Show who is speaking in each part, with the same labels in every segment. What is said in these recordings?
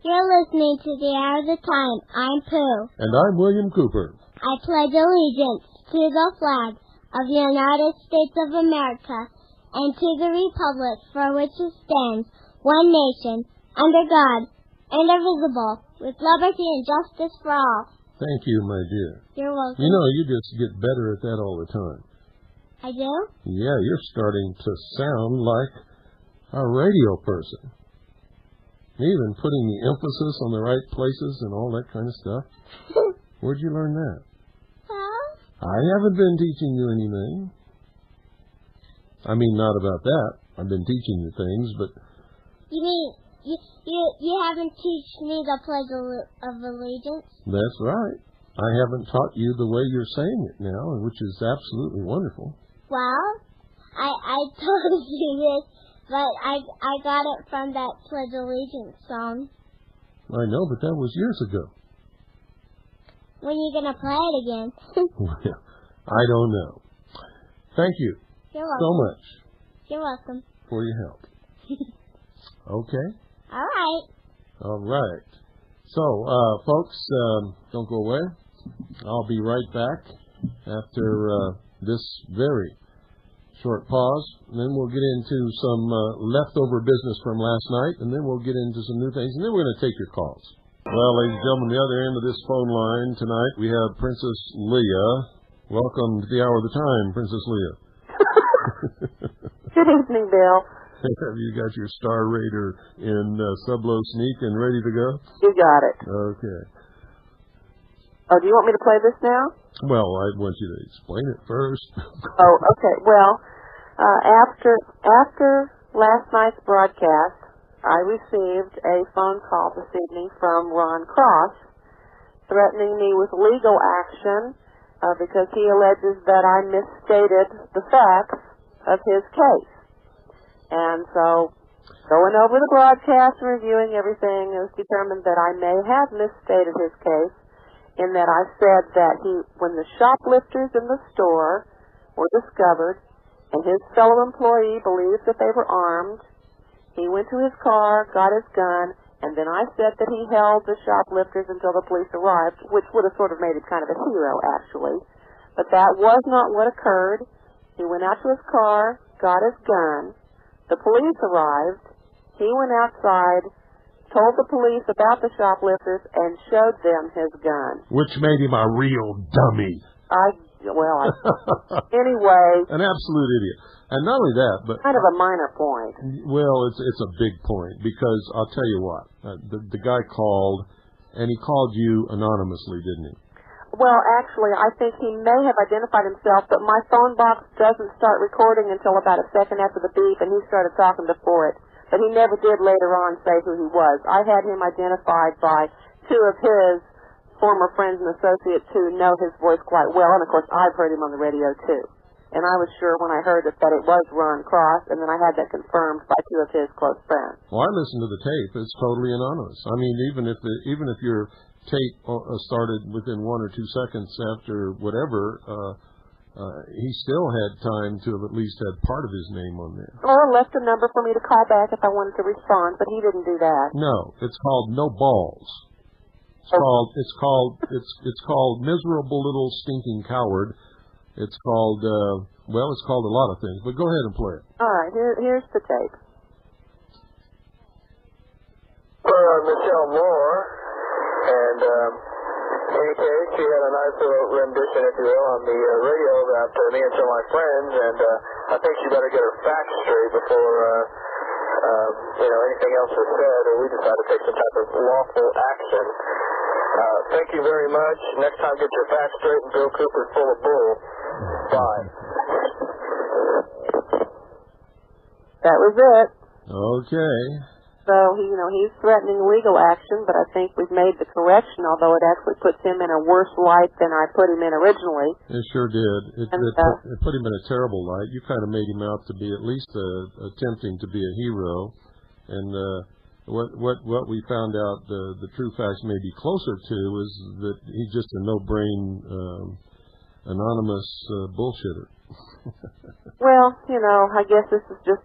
Speaker 1: You're listening to The Hour of the Time. I'm Pooh.
Speaker 2: And I'm William Cooper.
Speaker 1: I pledge allegiance to the flag of the United States of America and to the republic for which it stands, one nation, under God, indivisible, with liberty and justice for all.
Speaker 2: Thank you, my dear.
Speaker 1: You're welcome.
Speaker 2: You know, you just get better at that all the time.
Speaker 1: I do?
Speaker 2: Yeah, you're starting to sound like a radio person. Even putting the emphasis on the right places and all that kind of stuff. Where'd you learn that?
Speaker 1: Well,
Speaker 2: I haven't been teaching you anything. I mean, not about that. I've been teaching you things, but...
Speaker 1: You mean you haven't taught me the Pledge of Allegiance?
Speaker 2: That's right. I haven't taught you the way you're saying it now, which is absolutely wonderful.
Speaker 1: Well, I told you this, but I got it from that Pledge of Allegiance song.
Speaker 2: I know, but that was years ago.
Speaker 1: When are you going to play it again?
Speaker 2: Well, I don't know. Thank you
Speaker 1: You're welcome.
Speaker 2: so much
Speaker 1: You're welcome.
Speaker 2: for your help. Okay?
Speaker 1: All right.
Speaker 2: So, folks, don't go away. I'll be right back after this very short pause. And then we'll get into some leftover business from last night, and then we'll get into some new things, and then we're going to take your calls. Well, ladies and gentlemen, the other end of this phone line tonight, we have Princess Leah. Welcome to the Hour of the Time, Princess Leah.
Speaker 3: Good evening, Bill.
Speaker 2: Have you got your Star Raider in Sublo Sneak and ready to go?
Speaker 3: You got it.
Speaker 2: Okay.
Speaker 3: Oh, do you want me to play this now?
Speaker 2: Well, I want you to explain it first.
Speaker 3: Oh, okay. Well, after last night's broadcast, I received a phone call this evening from Ron Cross threatening me with legal action because he alleges that I misstated the facts of his case. And so, going over the broadcast and reviewing everything, it was determined that I may have misstated his case in that I said that when the shoplifters in the store were discovered and his fellow employee believed that they were armed, he went to his car, got his gun, and then I said that he held the shoplifters until the police arrived, which would have sort of made it kind of a hero, actually. But that was not what occurred. He went out to his car, got his gun. The police arrived. He went outside, told the police about the shoplifters, and showed them his gun.
Speaker 2: Which made him a real dummy.
Speaker 3: Anyway.
Speaker 2: An absolute idiot. And not only that, but...
Speaker 3: Kind of a minor point.
Speaker 2: Well, it's a big point, because I'll tell you what. The guy called, and he called you anonymously, didn't he?
Speaker 3: Well, actually, I think he may have identified himself, but my phone box doesn't start recording until about a second after the beep, and he started talking before it. But he never did later on say who he was. I had him identified by two of his former friends and associates who know his voice quite well, and of course I've heard him on the radio too. And I was sure when I heard it that it was Ron Cross, and then I had that confirmed by two of his close friends.
Speaker 2: Well, I listened to the tape. It's totally anonymous. I mean, even if your tape started within 1 or 2 seconds after whatever, he still had time to have at least had part of his name on there.
Speaker 3: Or left a number for me to call back if I wanted to respond, but he didn't do that.
Speaker 2: No, it's called No Balls. It's called Miserable Little Stinking Coward. It's called it's called a lot of things. But go ahead and play it.
Speaker 3: All right, here's the tape.
Speaker 4: Michelle Moore, and in any case, she had a nice little rendition, if you will, on the radio about me and some of my friends, and I think she better get her facts straight before anything else is said, or we decide to take some type of lawful action. Thank you very much. Next time, get your facts straight, and Bill Cooper's full of bull. Bye.
Speaker 3: That was it.
Speaker 2: Okay.
Speaker 3: So, he's threatening legal action, but I think we've made the correction, although it actually puts him in a worse light than I put him in originally.
Speaker 2: It sure did. It put him in a terrible light. You kind of made him out to be at least attempting to be a hero. And what we found out, the true facts may be closer to, is that he's just a no-brain, anonymous bullshitter.
Speaker 3: Well, I guess this is just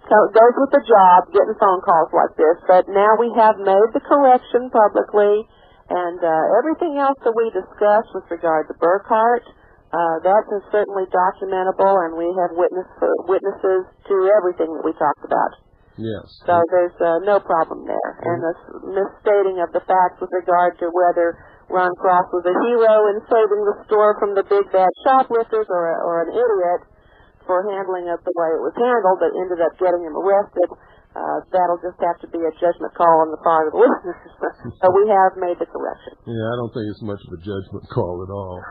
Speaker 3: goes with the job, getting phone calls like this. But now we have made the correction publicly, and everything else that we discussed with regard to Burkhart, that is certainly documentable, and we have witnesses to everything that we talked about.
Speaker 2: Yes.
Speaker 3: So there's no problem there. And the misstating of the facts with regard to whether Ron Cross was a hero in saving the store from the big bad shoplifters or an idiot for handling it the way it was handled that ended up getting him arrested, that'll just have to be a judgment call on the part of the listeners. So we have made the correction.
Speaker 2: Yeah, I don't think it's much of a judgment call at all.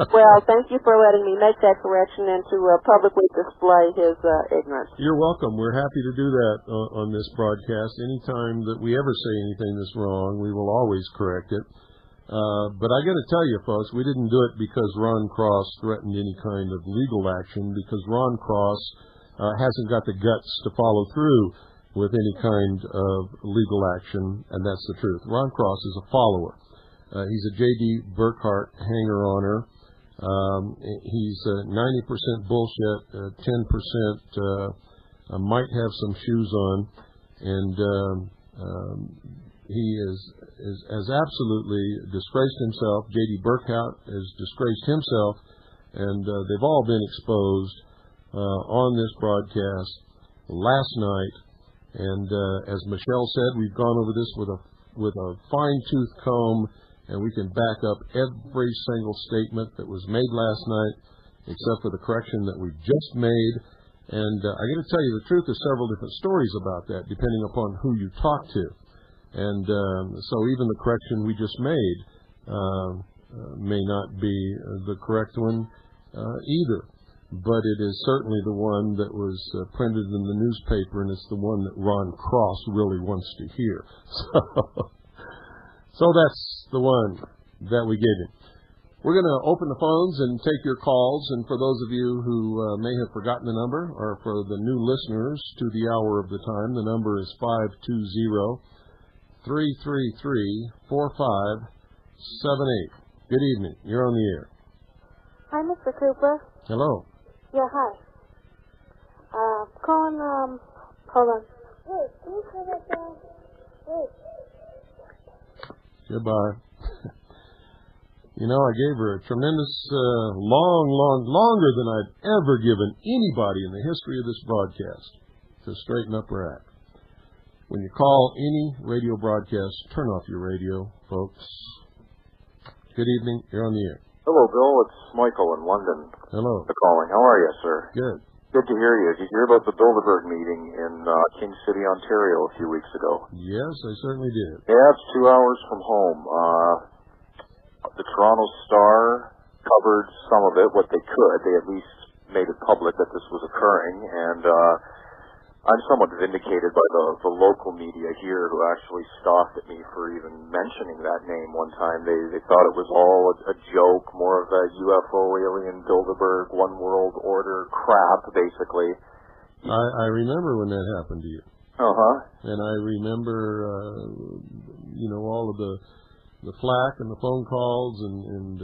Speaker 3: Well, thank you for letting me make that correction and to publicly display his ignorance.
Speaker 2: You're welcome. We're happy to do that on this broadcast. Anytime that we ever say anything that's wrong, we will always correct it. But I got to tell you, folks, we didn't do it because Ron Cross threatened any kind of legal action, because Ron Cross hasn't got the guts to follow through with any kind of legal action, and that's the truth. Ron Cross is a follower. He's a J.D. Burkhart hanger-oner. He's 90% bullshit, 10% might have some shoes on, and he has absolutely disgraced himself. J.D. Burkhart has disgraced himself, and they've all been exposed on this broadcast last night. And as Michelle said, we've gone over this with a fine-tooth comb, and we can back up every single statement that was made last night, except for the correction that we just made. And I got to tell you the truth, there's several different stories about that, depending upon who you talk to. And so even the correction we just made may not be the correct one either. But it is certainly the one that was printed in the newspaper, and it's the one that Ron Cross really wants to hear. So that's the one that we gave him. We're going to open the phones and take your calls, and for those of you who may have forgotten the number, or for the new listeners to the hour of the time, the number is 520-333-4578. Good evening. You're on the air.
Speaker 5: Hi, Mr. Cooper.
Speaker 2: Hello.
Speaker 5: Yeah, hi. Calling, hold on. Wait, can you turn that down? Wait.
Speaker 2: Goodbye. You know, I gave her a tremendous, longer than I've ever given anybody in the history of this broadcast to straighten up her act. When you call any radio broadcast, turn off your radio, folks. Good evening. You're on the air.
Speaker 6: Hello, Bill. It's Michael in London.
Speaker 2: Hello.
Speaker 6: Calling. How are you, sir?
Speaker 2: Good.
Speaker 6: Good to hear you. Did you hear about the Bilderberg meeting in King City, Ontario a few weeks ago?
Speaker 2: Yes, I certainly did.
Speaker 6: Yeah, it's 2 hours from home. The Toronto Star covered some of it, what they could. They at least made it public that this was occurring, and I'm somewhat vindicated by the local media here, who actually scoffed at me for even mentioning that name one time. They thought it was all a joke, more of a UFO, alien, Bilderberg, one world order crap, basically.
Speaker 2: I remember when that happened to you.
Speaker 6: Uh-huh.
Speaker 2: And I remember, all of the flack and the phone calls, and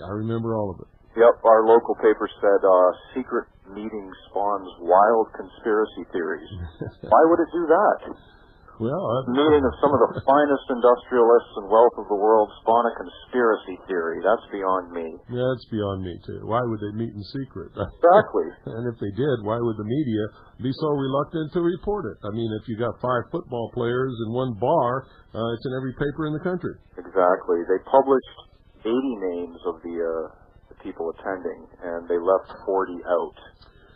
Speaker 2: I remember all of it.
Speaker 6: Yep, our local paper said secret meeting spawns wild conspiracy theories. Why would it do that?
Speaker 2: Well,
Speaker 6: meeting of some of the finest industrialists and wealth of the world spawn a conspiracy theory. That's beyond me.
Speaker 2: Yeah, it's beyond me, too. Why would they meet in secret?
Speaker 6: Exactly.
Speaker 2: And if they did, why would the media be so reluctant to report it? I mean, if you got 5 football players in one bar, it's in every paper in the country.
Speaker 6: Exactly. They published 80 names of the people attending, and they left 40 out.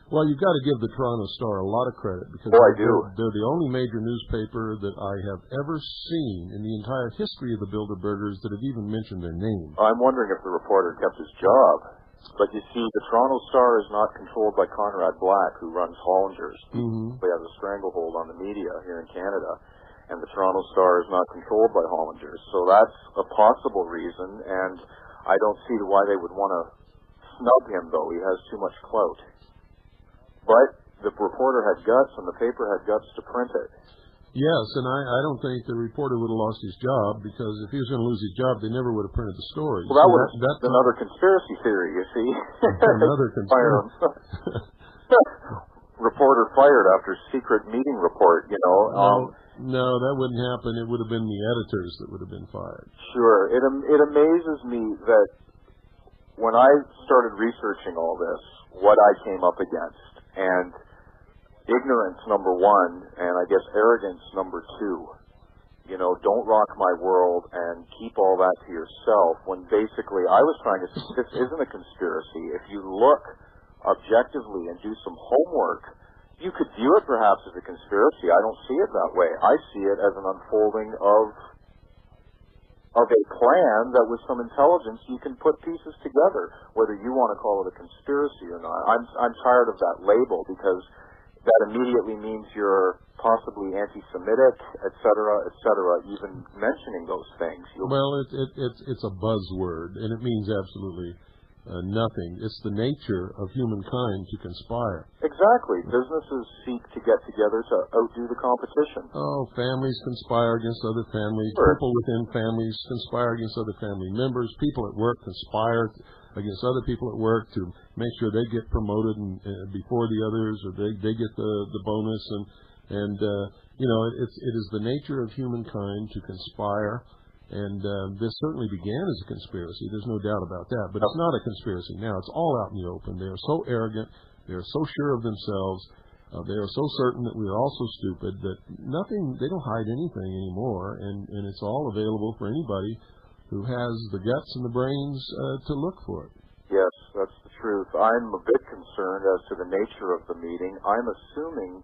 Speaker 2: Well, you've got to give the Toronto Star a lot of credit, because they're the only major newspaper that I have ever seen in the entire history of the Bilderbergers that have even mentioned their name.
Speaker 6: I'm wondering if the reporter kept his job. But you see, the Toronto Star is not controlled by Conrad Black, who runs Hollinger's.
Speaker 2: Mm-hmm.
Speaker 6: He has a stranglehold on the media here in Canada, and the Toronto Star is not controlled by Hollinger's. So that's a possible reason, and I don't see why they would want to snub him, though. He has too much clout. But the reporter had guts, and the paper had guts to print it.
Speaker 2: Yes, and I don't think the reporter would have lost his job, because if he was going to lose his job, they never would have printed the story.
Speaker 6: Well, that's another conspiracy theory, you see.
Speaker 2: Another conspiracy.
Speaker 6: reporter fired after secret meeting report, you know.
Speaker 2: No, that wouldn't happen. It would have been the editors that would have been fired.
Speaker 6: Sure. It amazes me that when I started researching all this, what I came up against, and ignorance, number one, and I guess arrogance, number two. You know, don't rock my world and keep all that to yourself, when basically I was trying to say this isn't a conspiracy. If you look objectively and do some homework, you could view it perhaps as a conspiracy. I don't see it that way. I see it as an unfolding of a plan that with some intelligence you can put pieces together, whether you want to call it a conspiracy or not. I'm tired of that label, because that immediately means you're possibly anti-Semitic, et cetera, even mentioning those things.
Speaker 2: Well, it's a buzzword, and it means absolutely nothing. It's the nature of humankind to conspire.
Speaker 6: Exactly. Businesses seek to get together to outdo the competition.
Speaker 2: Oh, families conspire against other families.
Speaker 6: Sure.
Speaker 2: People within families conspire against other family members. People at work conspire against other people at work to make sure they get promoted before the others, or they get the bonus. And you know, it is the nature of humankind to conspire. And this certainly began as a conspiracy. There's no doubt about that. But it's not a conspiracy now. It's all out in the open. They are so arrogant. They are so sure of themselves. They are so certain that we are all so stupid that they don't hide anything anymore. And it's all available for anybody who has the guts and the brains to look for it.
Speaker 6: Yes, that's the truth. I'm a bit concerned as to the nature of the meeting. I'm assuming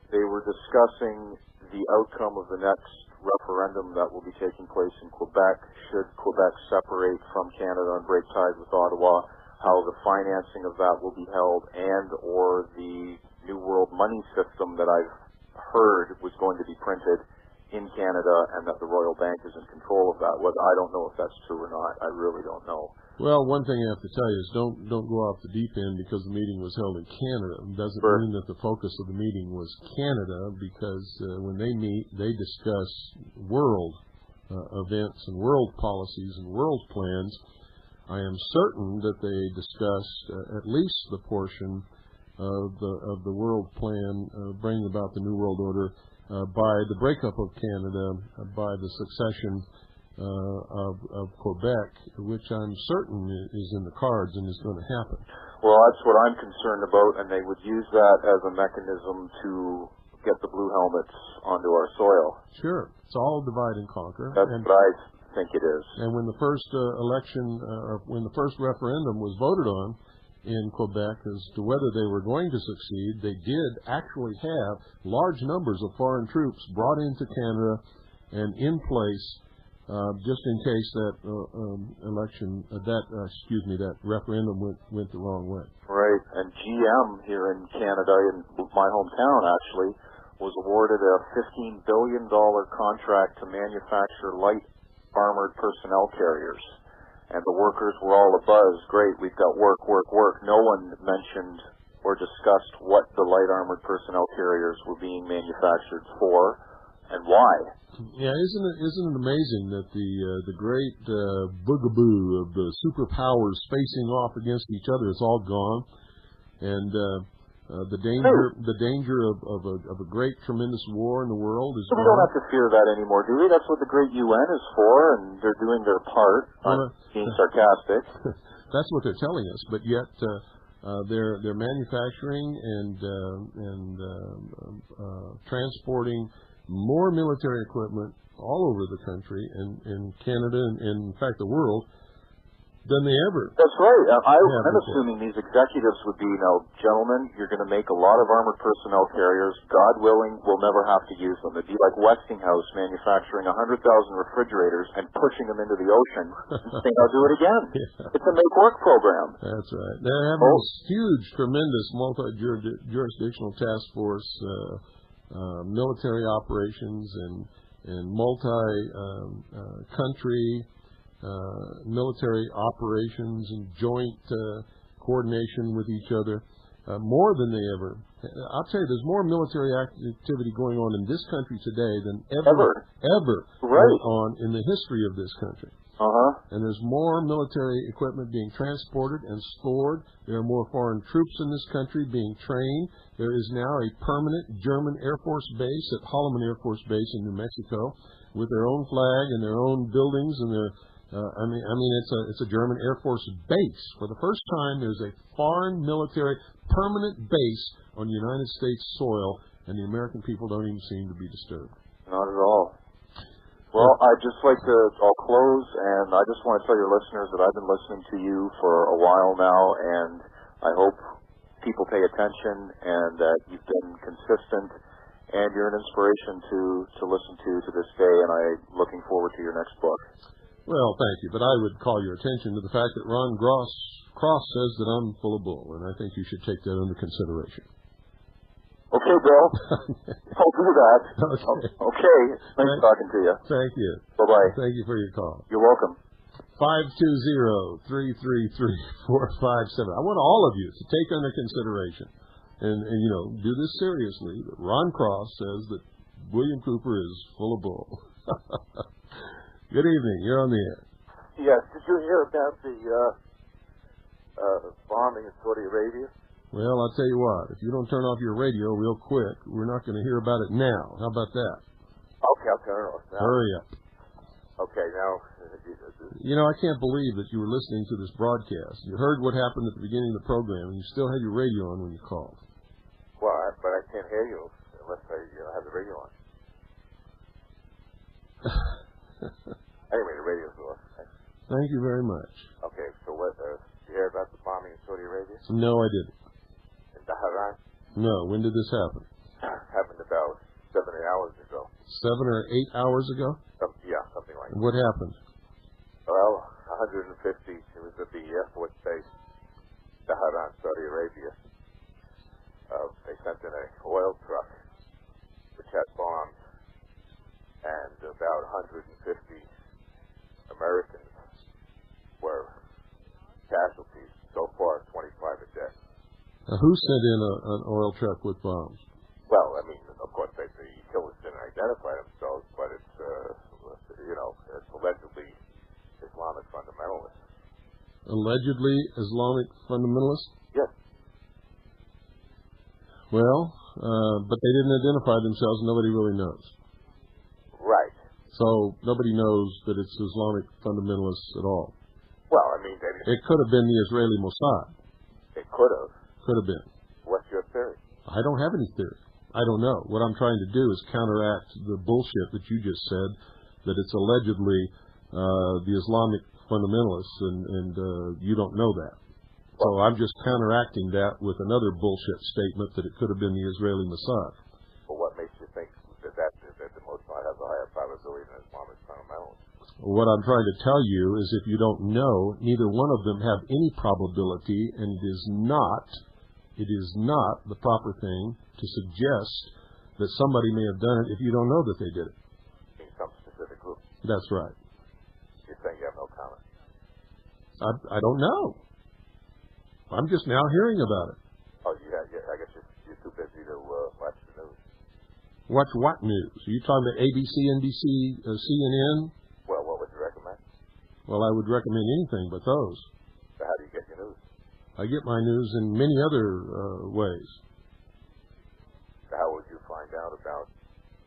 Speaker 6: they were discussing the outcome of the next referendum that will be taking place in Quebec, should Quebec separate from Canada and break ties with Ottawa, how the financing of that will be held, and or the New World money system that I've heard was going to be printed in Canada, and that the Royal Bank is in control of that. Whether, I don't know if that's true or not. I really don't know.
Speaker 2: Well, one thing I have to tell you is don't go off the deep end because the meeting was held in Canada. It doesn't mean that the focus of the meeting was Canada, because when they meet, they discuss world events and world policies and world plans. I am certain that they discussed at least the portion of the world plan bringing about the New World Order by the breakup of Canada, by the succession of Quebec, which I'm certain is in the cards and is going to happen.
Speaker 6: Well, that's what I'm concerned about, and they would use that as a mechanism to get the blue helmets onto our soil.
Speaker 2: Sure. It's all divide and conquer.
Speaker 6: That's what I think it is.
Speaker 2: And when the first when the first referendum was voted on in Quebec as to whether they were going to succeed, they did actually have large numbers of foreign troops brought into Canada and in place just in case that that referendum went the wrong way.
Speaker 6: Right, and GM here in Canada, in my hometown actually, was awarded a $15 billion contract to manufacture light armored personnel carriers. And the workers were all abuzz. Great, we've got work. No one mentioned or discussed what the light armored personnel carriers were being manufactured for and why.
Speaker 2: Yeah, isn't it amazing that the great boogaboo of the superpowers facing off against each other is all gone, and the danger of a great tremendous war in the world is
Speaker 6: so
Speaker 2: gone.
Speaker 6: We don't have to fear that anymore, do we? That's what the great UN is for, and they're doing their part. I'm being sarcastic.
Speaker 2: That's what they're telling us, but yet they're manufacturing and transporting more military equipment all over the country and in Canada and in fact the world than they ever.
Speaker 6: That's right. I'm assuming these executives would be, gentlemen, you're going to make a lot of armored personnel carriers. God willing, we'll never have to use them. It'd be like Westinghouse manufacturing 100,000 refrigerators and pushing them into the ocean and saying, I'll do it again. Yeah. It's a make-work program.
Speaker 2: That's right. They're having this huge, tremendous multi-jurisdictional task force, military operations and multi-country military operations and joint coordination with each other, more than they ever. I'll tell you, there's more military activity going on in this country today than ever
Speaker 6: right.
Speaker 2: went on in the history of this country. And there's more military equipment being transported and stored. There are more foreign troops in this country being trained. There is now a permanent German Air Force base at Holloman Air Force Base in New Mexico with their own flag and their own buildings and their it's a German Air Force base. For the first time, there's a foreign military permanent base on United States soil, and the American people don't even seem to be disturbed.
Speaker 6: Not at all. Well, I'd just like to, I'll close, and I just want to tell your listeners that I've been listening to you for a while now, and I hope people pay attention and that you've been consistent, and you're an inspiration to listen to this day, and I'm looking forward to your next book.
Speaker 2: Well, thank you, but I would call your attention to the fact that Ron Cross says that I'm full of bull, and I think you should take that under consideration.
Speaker 6: Okay, Bill. I'll do that. Okay. Nice talking to you.
Speaker 2: Thank you.
Speaker 6: Bye-bye.
Speaker 2: Thank you for your call.
Speaker 6: You're welcome.
Speaker 2: 520-333-457. I want all of you to take under consideration and do this seriously. That Ron Cross says that William Cooper is full of bull. Good evening. You're on the air.
Speaker 7: Yes. Did you hear about the bombing in Saudi Arabia?
Speaker 2: Well, I'll tell you what. If you don't turn off your radio real quick, we're not going to hear about it now. How about that?
Speaker 7: Okay, I'll turn it off now.
Speaker 2: Hurry up.
Speaker 7: Okay, now.
Speaker 2: I can't believe that you were listening to this broadcast. You heard what happened at the beginning of the program, and you still had your radio on when you called.
Speaker 7: Well, but I can't hear you unless I have the radio on. Anyway, the radio's off.
Speaker 2: Thank you very much.
Speaker 7: Okay, so what? Did you hear about the bombing in Saudi Arabia?
Speaker 2: No, I didn't.
Speaker 7: In Tehran?
Speaker 2: No. When did this happen?
Speaker 7: Happened about 7 or 8 hours ago.
Speaker 2: 7 or 8 hours ago?
Speaker 7: Something like that.
Speaker 2: What happened?
Speaker 7: Well, 150. It was at the Air Force Base, Tehran, Saudi Arabia. They sent in an oil truck which had bombs, and about 150 Americans were casualties. So far, 25 are dead.
Speaker 2: Who sent in an oil truck with bombs?
Speaker 7: Well, I mean, of course, the killers didn't identify themselves, but it's allegedly Islamic fundamentalists.
Speaker 2: Allegedly Islamic fundamentalists?
Speaker 7: Yes.
Speaker 2: Well, but they didn't identify themselves. Nobody really knows.
Speaker 7: Right.
Speaker 2: So nobody knows that it's Islamic fundamentalists at all.
Speaker 7: Well, I mean,
Speaker 2: it could have been the Israeli Mossad.
Speaker 7: It could have.
Speaker 2: Could have been.
Speaker 7: What's your theory?
Speaker 2: I don't have any theory. I don't know. What I'm trying to do is counteract the bullshit that you just said, that it's allegedly the Islamic fundamentalists, and you don't know that. So I'm just counteracting that with another bullshit statement that it could have been the Israeli Mossad.
Speaker 7: Well, what makes you think that the Mossad has a higher probability than Islamic fundamentalists?
Speaker 2: What I'm trying to tell you is if you don't know, neither one of them have any probability, and it is not the proper thing to suggest that somebody may have done it if you don't know that they did it.
Speaker 7: In some specific group?
Speaker 2: That's right.
Speaker 7: You're saying you have no comment?
Speaker 2: I don't know. I'm just now hearing about it.
Speaker 7: Oh, I guess you're too busy to watch the news.
Speaker 2: Watch what news? Are you talking about ABC, NBC, CNN?
Speaker 7: Well, what would you recommend?
Speaker 2: Well, I would recommend anything but those.
Speaker 7: So how do you get your news?
Speaker 2: I get my news in many other ways.
Speaker 7: So how would you find out about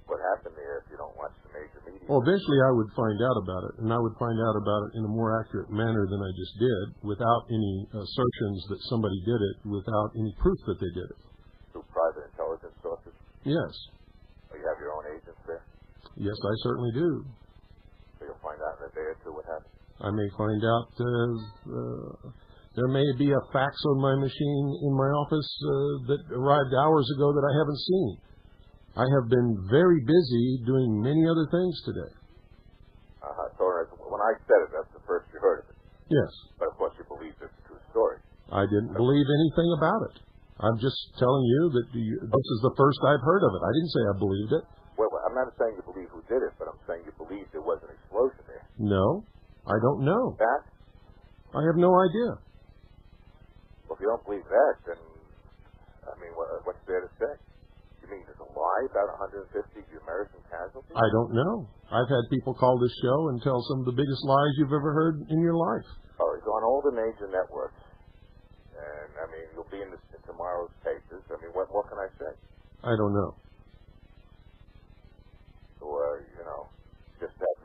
Speaker 7: what happened there if you don't watch the major media?
Speaker 2: Well, eventually I would find out about it, and I would find out about it in a more accurate manner than I just did, without any assertions that somebody did it, without any proof that they did it.
Speaker 7: Through private intelligence sources?
Speaker 2: Yes.
Speaker 7: Oh, you have your own agents there?
Speaker 2: Yes, I certainly do.
Speaker 7: So you'll find out in a day or two what happened?
Speaker 2: I may find out there may be a fax on my machine in my office that arrived hours ago that I haven't seen. I have been very busy doing many other things today.
Speaker 7: So when I said it, that's the first you heard of it?
Speaker 2: Yes.
Speaker 7: But of course you believe it's a true story.
Speaker 2: I didn't believe anything about it. I'm just telling you that this is the first I've heard of it. I didn't say I believed it.
Speaker 7: Well, I'm not saying you believe who did it, but I'm saying you believe there was an explosion there.
Speaker 2: No, I don't know.
Speaker 7: That?
Speaker 2: I have no idea.
Speaker 7: Well, if you don't believe that, then, I mean, what's there to say? You mean there's a lie about 150 American casualties?
Speaker 2: I don't know. I've had people call this show and tell some of the biggest lies you've ever heard in your life.
Speaker 7: Oh, it's on all the major networks. And, I mean, you'll be in tomorrow's papers. I mean, what can I say?
Speaker 2: I don't know.
Speaker 7: So, just have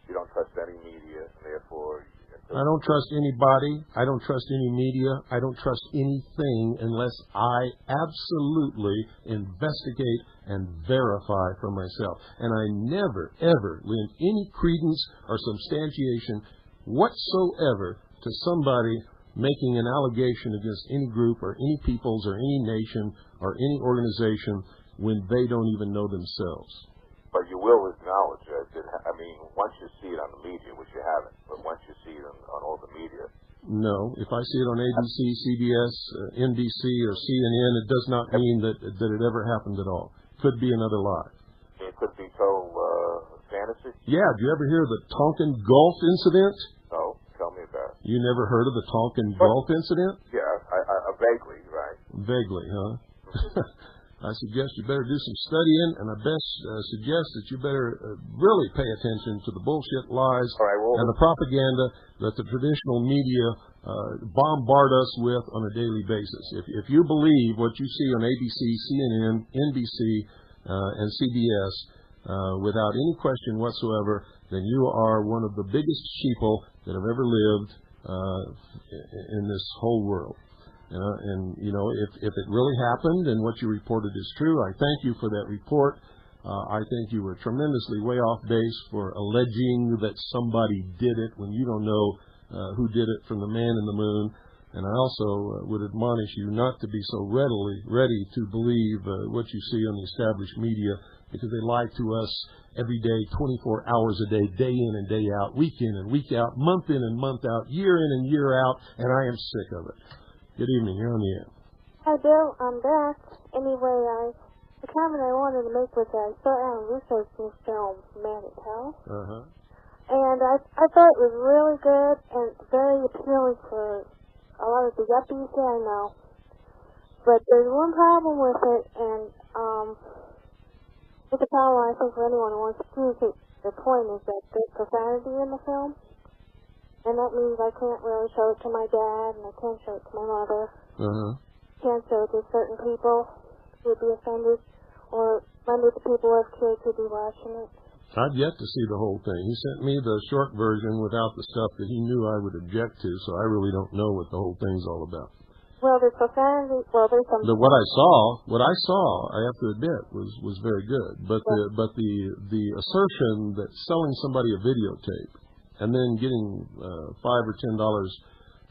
Speaker 7: you don't trust any media, and therefore...
Speaker 2: I don't trust anybody. I don't trust any media. I don't trust anything unless I absolutely investigate and verify for myself. And I never, ever lend any credence or substantiation whatsoever to somebody making an allegation against any group or any peoples or any nation or any organization when they don't even know themselves.
Speaker 7: But you will acknowledge that, once you see it on the media, which you haven't, but once you see it on all the media.
Speaker 2: No. If I see it on ABC, CBS, NBC, or CNN, it does not mean that it ever happened at all. Could be another lie.
Speaker 7: It could be total fantasy?
Speaker 2: Yeah. Did you ever hear of the Tonkin Gulf incident?
Speaker 7: No. Tell me about it.
Speaker 2: You never heard of the Tonkin Gulf incident?
Speaker 7: Yeah, I vaguely, right.
Speaker 2: Vaguely, huh? I suggest you better do some studying, and I best suggest that you better really pay attention to the bullshit lies and the propaganda that the traditional media bombard us with on a daily basis. If you believe what you see on ABC, CNN, NBC, and CBS without any question whatsoever, then you are one of the biggest sheeple that have ever lived in this whole world. If it really happened and what you reported is true, I thank you for that report. I think you were tremendously way off base for alleging that somebody did it when you don't know who did it from the man in the moon. And I also would admonish you not to be so ready to believe what you see on the established media, because they lie to us every day, 24 hours a day, day in and day out, week in and week out, month in and month out, year in and year out, and I am sick of it. Good evening. You're on the air.
Speaker 5: Hi, Bill. I'm back. Anyway, the comment I wanted to make was I saw Alan Russo's new film, Man at Hell.
Speaker 2: Uh-huh.
Speaker 5: And I thought it was really good and very appealing for a lot of the yuppies that I know. But there's one problem with it, and it's a problem I think for anyone who wants to use it. The point is that there's profanity in the film. And that means I can't really show it to my dad, and I can't show it to my mother.
Speaker 2: Uh-huh.
Speaker 5: Can't show it to certain people who would be offended, or many of the people who have kids who'd be watching it.
Speaker 2: I've yet to see the whole thing. He sent me the short version without the stuff that he knew I would object to, so I really don't know what the whole thing's all about.
Speaker 5: Well, there's profanity. Well, there's some.
Speaker 2: What I saw, I have to admit, was very good. But the assertion that selling somebody a videotape and then getting $5 or $10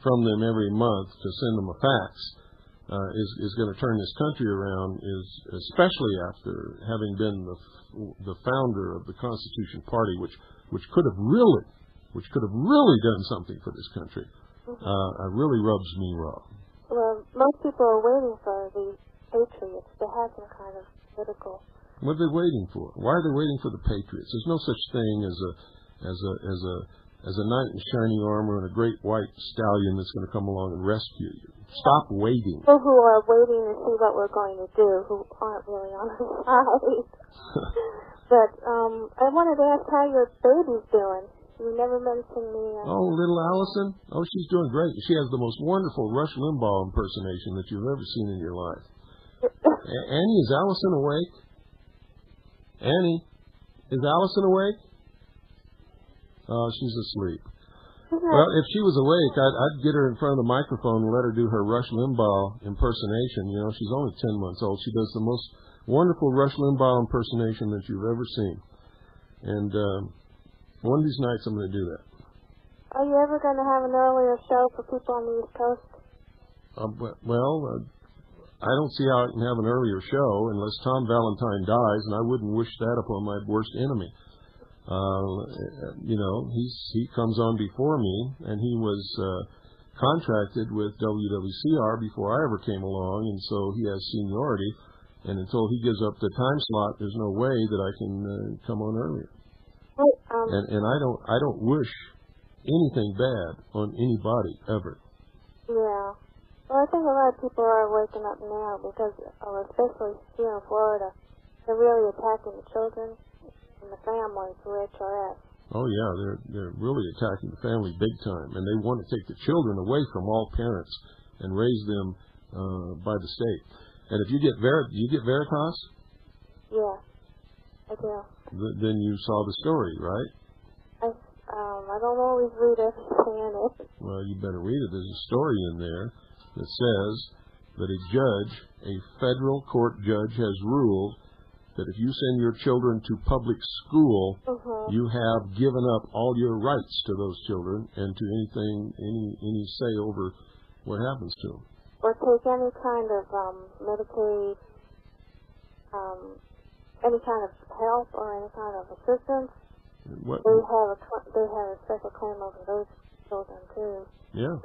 Speaker 2: from them every month to send them a fax is going to turn this country around, is especially after having been the founder of the Constitution Party, which could have really done something for this country. Really rubs me raw.
Speaker 5: Well, most people are waiting for the Patriots to have some kind of political.
Speaker 2: What are they waiting for? Why are they waiting for the Patriots? There's no such thing as a knight in shining armor and a great white stallion that's going to come along and rescue you. Stop waiting.
Speaker 5: People who are waiting to see what we're going to do, who aren't really on our side. But I wanted to ask how your baby's doing. You never mentioned me.
Speaker 2: Oh, little Allison? Oh, she's doing great. She has the most wonderful Rush Limbaugh impersonation that you've ever seen in your life. Annie, is Allison awake? Annie, is Allison awake? Oh, she's asleep. Well, if she was awake, I'd get her in front of the microphone and let her do her Rush Limbaugh impersonation. You know, she's only 10 months old. She does the most wonderful Rush Limbaugh impersonation that you've ever seen. And one of these nights I'm going to do that.
Speaker 5: Are you ever going to have an earlier show for people on the East Coast?
Speaker 2: I don't see how I can have an earlier show unless Tom Valentine dies, and I wouldn't wish that upon my worst enemy. He comes on before me, and he was contracted with WWCR before I ever came along, and so he has seniority. And until he gives up the time slot, there's no way that I can come on earlier. And I don't wish anything bad on anybody ever.
Speaker 5: Yeah. Well, I think a lot of people are waking up now because, especially here in Florida, they're really attacking the children and the families for HRS.
Speaker 2: Oh yeah, they're really attacking the family big time, and they want to take the children away from all parents and raise them by the state. And if you get Veritas?
Speaker 5: Yeah, I do.
Speaker 2: Then you saw the story, right?
Speaker 5: I don't always read everything in it.
Speaker 2: Well, you better read it. There's a story in there that says that a federal court judge has ruled that if you send your children to public school, you have given up all your rights to those children and to any say over what happens to them.
Speaker 5: Or take any kind of Medicaid, any kind of help or any kind of assistance.
Speaker 2: What?
Speaker 5: They have a special claim over those children too.
Speaker 2: Yeah.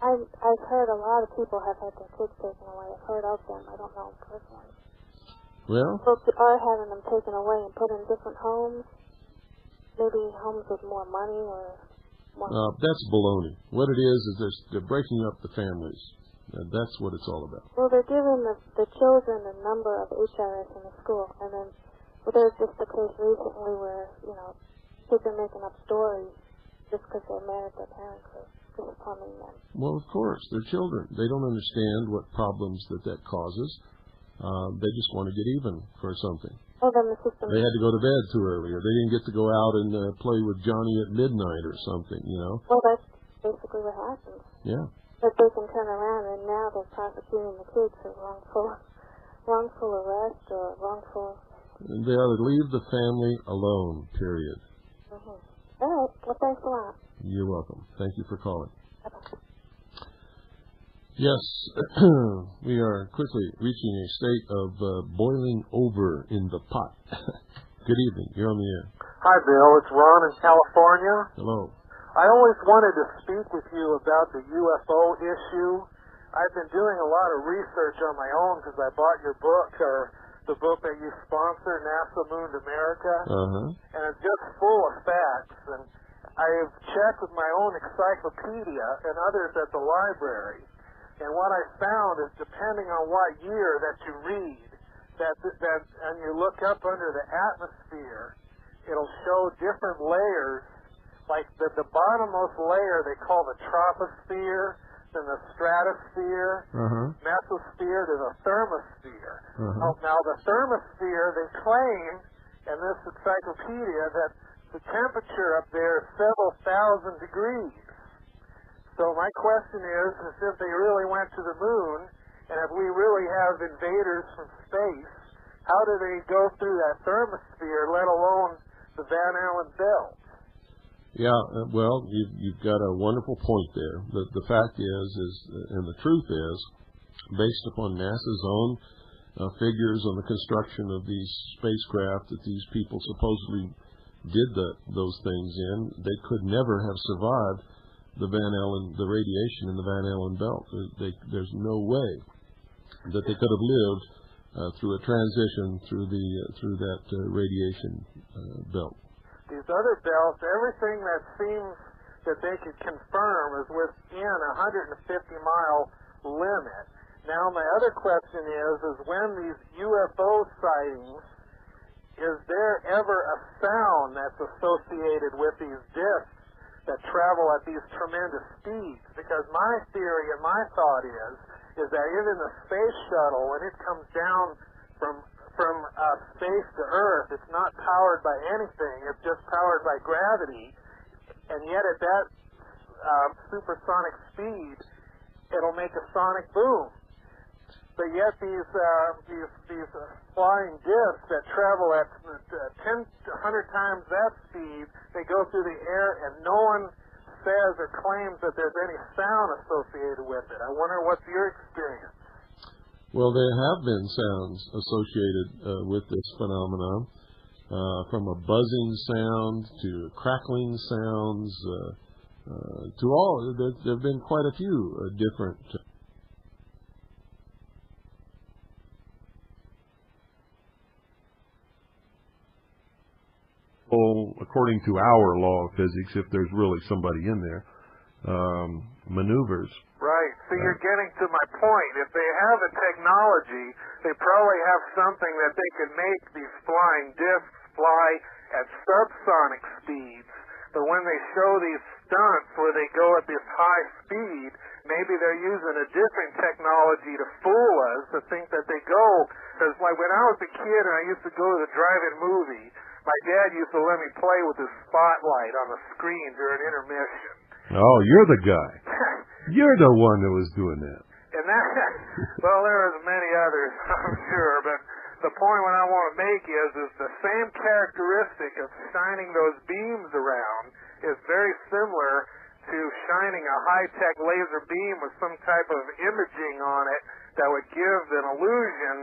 Speaker 5: I've heard a lot of people have had their kids taken away. I've heard of them. I don't know them personally.
Speaker 2: Well,
Speaker 5: Folks are having them taken away and put in different homes. Maybe homes with more money or more.
Speaker 2: that's baloney. What it is they're breaking up the families. That's what it's all about.
Speaker 5: Well, they're giving the children a number of HRS in the school, and then there's just a case recently where kids are making up stories just because they're mad at their parents for disciplining them.
Speaker 2: Well, of course, they're children. They don't understand what problems that causes. They just want to get even for something.
Speaker 5: Oh, then the system.
Speaker 2: They had to go to bed too early, or they didn't get to go out and play with Johnny at midnight or something,
Speaker 5: Well, that's basically what happens.
Speaker 2: Yeah.
Speaker 5: But they can turn around, and now they're prosecuting the kids for wrongful arrest or wrongful.
Speaker 2: And they ought to leave the family alone, period.
Speaker 5: All right. Well, thanks a lot.
Speaker 2: You're welcome. Thank you for calling.
Speaker 5: Okay.
Speaker 2: Yes, we are quickly reaching a state of boiling over in the pot. Good evening. You're on the air.
Speaker 8: Hi, Bill. It's Ron in California.
Speaker 2: Hello.
Speaker 8: I always wanted to speak with you about the UFO issue. I've been doing a lot of research on my own because I bought your book, or the book that you sponsor, NASA Mooned America, and it's just full of facts. And I've checked with my own encyclopedia and others at the library. And what I found is, depending on what year that you read, and you look up under the atmosphere, it'll show different layers. Like the bottommost layer they call the troposphere, then the stratosphere, mesosphere, to the thermosphere. Now the thermosphere, they claim in this encyclopedia that the temperature up there is several thousand degrees. So my question is if they really went to the moon, and if we really have invaders from space, how do they go through that thermosphere, let alone the Van Allen belt?
Speaker 2: Yeah, well, you've got a wonderful point there. The fact is, and the truth is, based upon NASA's own figures on the construction of these spacecraft that these people supposedly did those things in, they could never have survived the radiation in the Van Allen belt. There's no way that they could have lived through a transition through that radiation belt.
Speaker 8: These other belts, everything that seems that they could confirm is within a 150-mile limit. Now, my other question is when these UFO sightings, is there ever a sound that's associated with these discs that travel at these tremendous speeds? Because my theory and my thought is that even the space shuttle, when it comes down from space to Earth, it's not powered by anything. It's just powered by gravity. And yet at that supersonic speed, it'll make a sonic boom. But yet these flying discs that travel at 100 times that speed, they go through the air, and no one says or claims that there's any sound associated with it. I wonder what's your experience?
Speaker 2: Well, there have been sounds associated with this phenomenon, from a buzzing sound to crackling sounds, to all. There have been quite a few different. According to our law of physics, if there's really somebody in there, maneuvers
Speaker 8: Right. See, you're getting to my point. If they have the technology, they probably have something that they can make these flying discs fly at subsonic speeds. But when they show these stunts where they go at this high speed, maybe they're using a different technology to fool us to think that they go. Because like when I was a kid and I used to go to the drive-in movie, my dad used to let me play with the spotlight on the screen during intermission.
Speaker 2: Oh, you're the guy. You're the one that was doing that.
Speaker 8: And that, well, there was many others, I'm sure, but the point what I want to make is the same characteristic of shining those beams around is very similar to shining a high-tech laser beam with some type of imaging on it that would give an illusion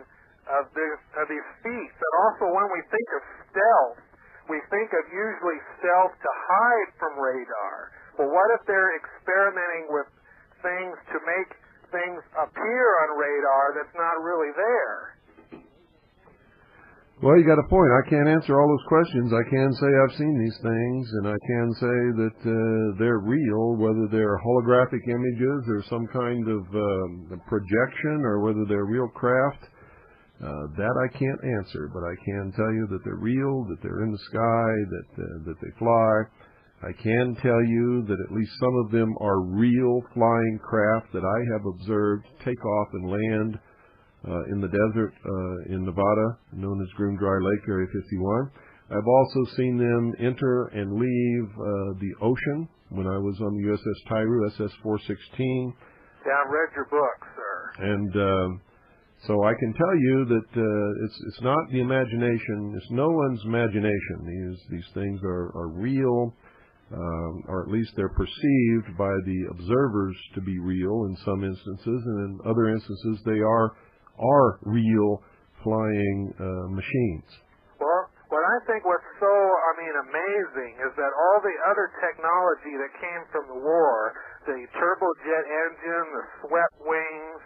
Speaker 8: of these feats. And also when we think of stealth, we think of usually stealth to hide from radar. Well, what if they're experimenting with things to make things appear on radar that's not really there?
Speaker 2: Well, you got a point. I can't answer all those questions. I can say I've seen these things, and I can say that they're real, whether they're holographic images or some kind of projection or whether they're real craft. That I can't answer, but I can tell you that they're real, that they're in the sky, that they fly. I can tell you that at least some of them are real flying craft that I have observed take off and land in the desert in Nevada, known as Groom Dry Lake, Area 51. I've also seen them enter and leave the ocean when I was on the USS Tyru, SS-416.
Speaker 8: Yeah, I've read your book, sir.
Speaker 2: And so I can tell you that it's not the imagination. It's no one's imagination. These things are real, or at least they're perceived by the observers to be real in some instances, and in other instances they are real flying machines.
Speaker 8: Well, what I think was so, amazing is that all the other technology that came from the war, the turbojet engine, the swept wings,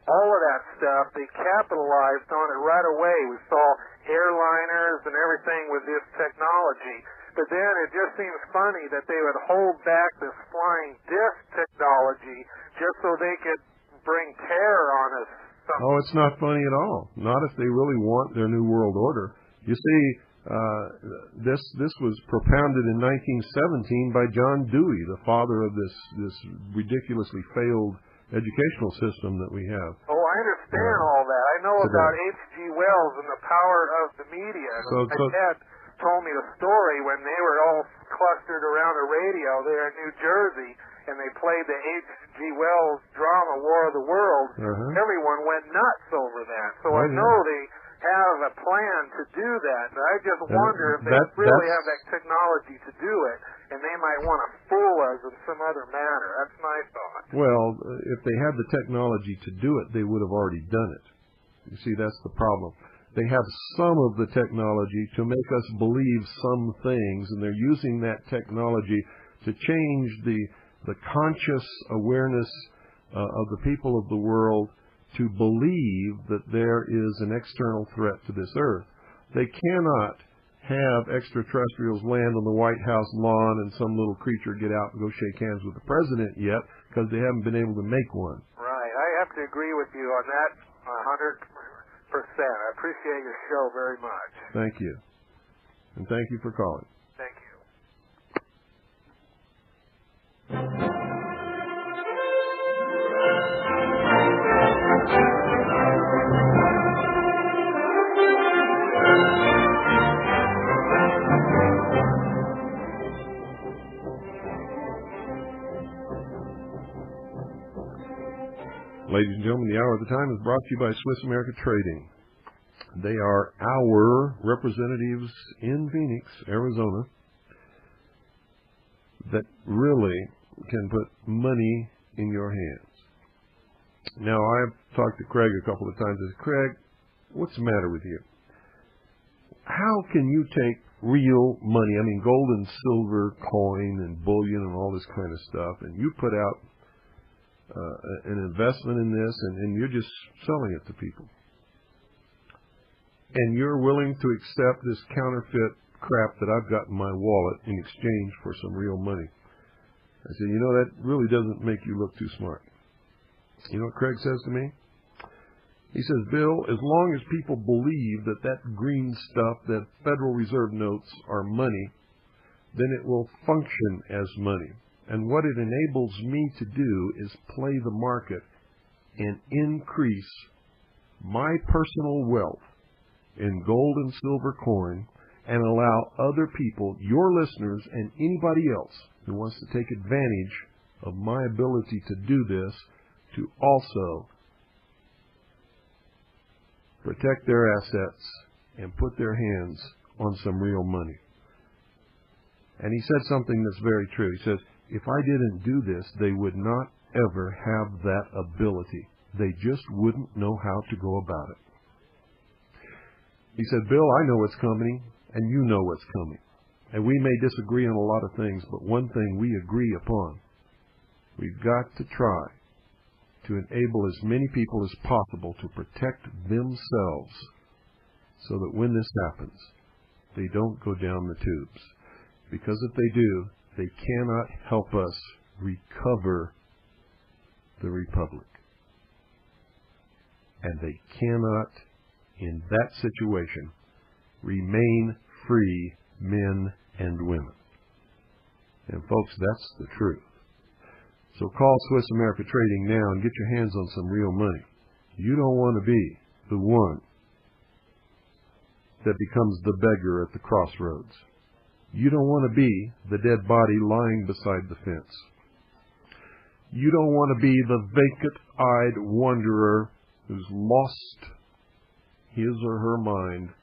Speaker 8: all of that stuff, they capitalized on it right away. We saw airliners and everything with this technology. But then it just seems funny that they would hold back this flying disc technology just so they could bring terror on us.
Speaker 2: Oh, it's not funny at all. Not if they really want their new world order. You see, this was propounded in 1917 by John Dewey, the father of this ridiculously failed educational system that we have.
Speaker 8: Oh, I understand all that. I know
Speaker 2: today.
Speaker 8: about H.G. Wells and the power of the media. My dad told me the story when they were all clustered around a radio there in New Jersey, and they played the H.G. Wells drama War of the Worlds. Everyone went nuts over that. So I know they have a plan to do that. But I just wonder if they really have that technology to do it, and they might want to fool us in some other manner. That's my thought.
Speaker 2: Well, if they had the technology to do it, they would have already done it. You see, that's the problem. They have some of the technology to make us believe some things, and they're using that technology to change the conscious awareness of the people of the world to believe that there is an external threat to this earth. They cannot have extraterrestrials land on the White House lawn and some little creature get out and go shake hands with the president yet, because they haven't been able to make one.
Speaker 8: Right. I have to agree with you on that 100%. I appreciate your show very much.
Speaker 2: Thank you. And thank you for calling.
Speaker 8: Thank you.
Speaker 2: Ladies and gentlemen, the Hour of the Time is brought to you by Swiss America Trading. They are our representatives in Phoenix, Arizona, that really can put money in your hands. Now, I've talked to Craig a couple of times. I said, Craig, what's the matter with you? How can you take real money, gold and silver coin and bullion and all this kind of stuff, and you put out an investment in this, and you're just selling it to people. And you're willing to accept this counterfeit crap that I've got in my wallet in exchange for some real money. I said, that really doesn't make you look too smart. You know what Craig says to me? He says, Bill, as long as people believe that that green stuff, that Federal Reserve notes are money, then it will function as money. And what it enables me to do is play the market and increase my personal wealth in gold and silver coin and allow other people, your listeners and anybody else who wants to take advantage of my ability to do this, to also protect their assets and put their hands on some real money. And he said something that's very true. He says, if I didn't do this, they would not ever have that ability. They just wouldn't know how to go about it. He said, Bill, I know what's coming, and you know what's coming. And we may disagree on a lot of things, but one thing we agree upon. We've got to try to enable as many people as possible to protect themselves so that when this happens, they don't go down the tubes. Because if they do, they cannot help us recover the Republic. And they cannot, in that situation, remain free men and women. And folks, that's the truth. So call Swiss America Trading now and get your hands on some real money. You don't want to be the one that becomes the beggar at the crossroads. You don't want to be the dead body lying beside the fence. You don't want to be the vacant-eyed wanderer who's lost his or her mind.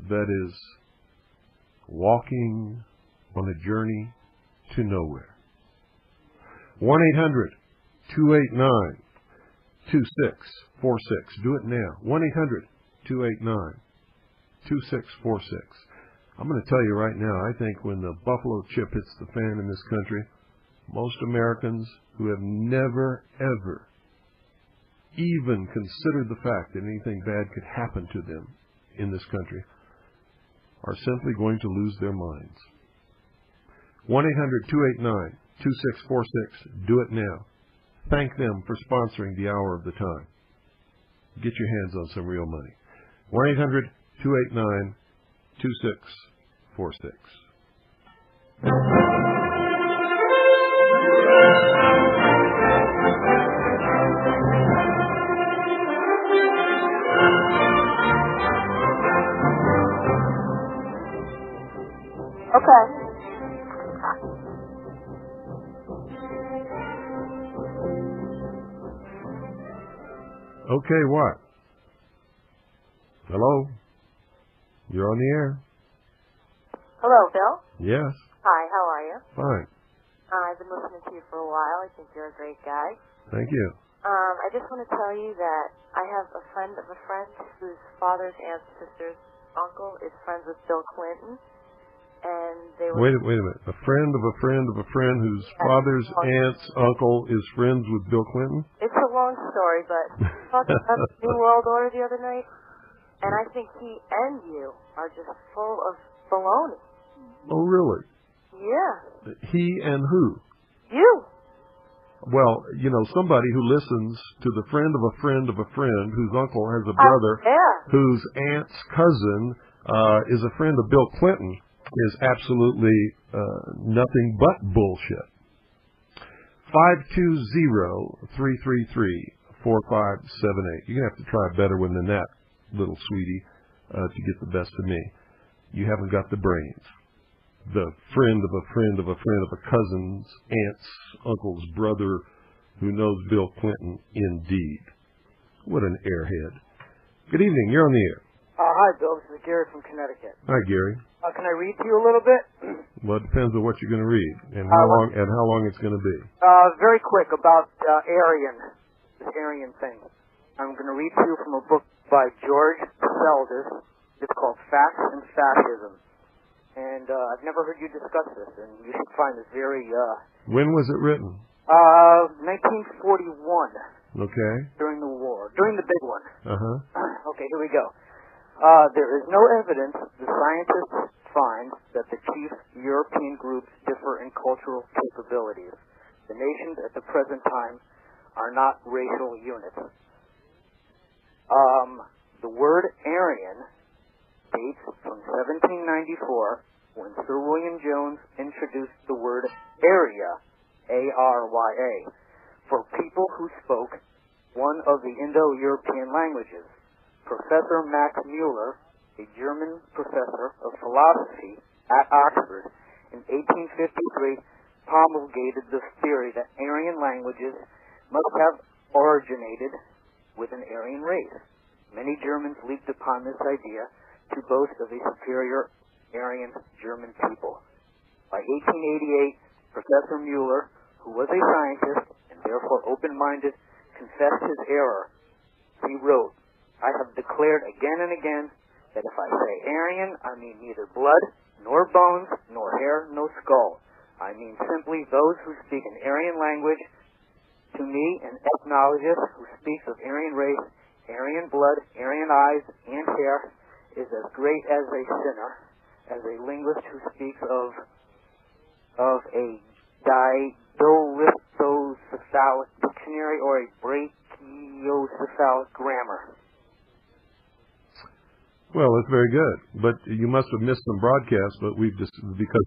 Speaker 2: That is walking on a journey to nowhere. 1-800-289-2646. Do it now. 1-800-289-2646. I'm going to tell you right now, I think when the buffalo chip hits the fan in this country, most Americans who have never, ever even considered the fact that anything bad could happen to them in this country are simply going to lose their minds. 1-800-289-2646. Do it now. Thank them for sponsoring the Hour of the Time. Get your hands on some real money. 1-800-289-2646.
Speaker 3: Okay.
Speaker 2: Okay, what? Hello? You're on the air.
Speaker 3: Hello, Bill.
Speaker 2: Yes.
Speaker 3: Hi, how are you?
Speaker 2: Fine.
Speaker 3: I've been listening to you for a while. I think you're a great guy.
Speaker 2: Thank you.
Speaker 3: I just want to tell you that I have a friend of a friend whose father's aunt's sister's uncle is friends with Bill Clinton. And they were... Wait a minute. A friend of a friend of a friend whose father's aunt's uncle is friends with Bill Clinton?
Speaker 5: It's a long story, but talking about the New World Order the other night, and I think he and you are just full of baloney.
Speaker 2: Oh, really?
Speaker 5: Yeah.
Speaker 2: He and who?
Speaker 5: You.
Speaker 2: Well, you know, somebody who listens to the friend of a friend of a friend whose uncle has a brother whose aunt's cousin is a friend of Bill Clinton is absolutely nothing but bullshit. 520-333-4578. You're going to have to try a better one than that, little sweetie, to get the best of me. You haven't got the brains. The friend of a friend of a friend of a cousin's aunt's uncle's brother who knows Bill Clinton, indeed. What an airhead. Good evening. You're on the air.
Speaker 9: Hi, Bill. This is Gary from Connecticut.
Speaker 2: Hi, Gary.
Speaker 9: Can I read to you a little bit?
Speaker 2: Well, it depends on what you're going to read and how long it's going to be.
Speaker 9: Very quick about this Aryan thing. I'm going to read to you from a book by George Seldes. It's called Facts and Fascism. And I've never heard you discuss this, and you should find this very...
Speaker 2: When was it written?
Speaker 9: 1941.
Speaker 2: Okay.
Speaker 9: During the war. During the big one.
Speaker 2: Uh-huh.
Speaker 9: Okay, here we go. There is no evidence the scientists find that the chief European groups differ in cultural capabilities. The nations at the present time are not racial units. The word Aryan dates from 1794 when Sir William Jones introduced the word Arya, A-R-Y-A, for people who spoke one of the Indo-European languages. Professor Max Müller, a German professor of philosophy at Oxford, in 1853 promulgated the theory that Aryan languages must have originated with an Aryan race. Many Germans leaped upon this idea to boast of a superior Aryan German people. By 1888, Professor Müller, who was a scientist and therefore open-minded, confessed his error. He wrote, "I have declared again and again that if I say Aryan, I mean neither blood, nor bones, nor hair, nor skull. I mean simply those who speak an Aryan language. To me, an ethnologist who speaks of Aryan race, Aryan blood, Aryan eyes, and hair is as great as a sinner as a linguist who speaks of a didylithocephalic dictionary or a brachiocephalic grammar."
Speaker 2: Well, that's very good, but you must have missed some broadcasts. But because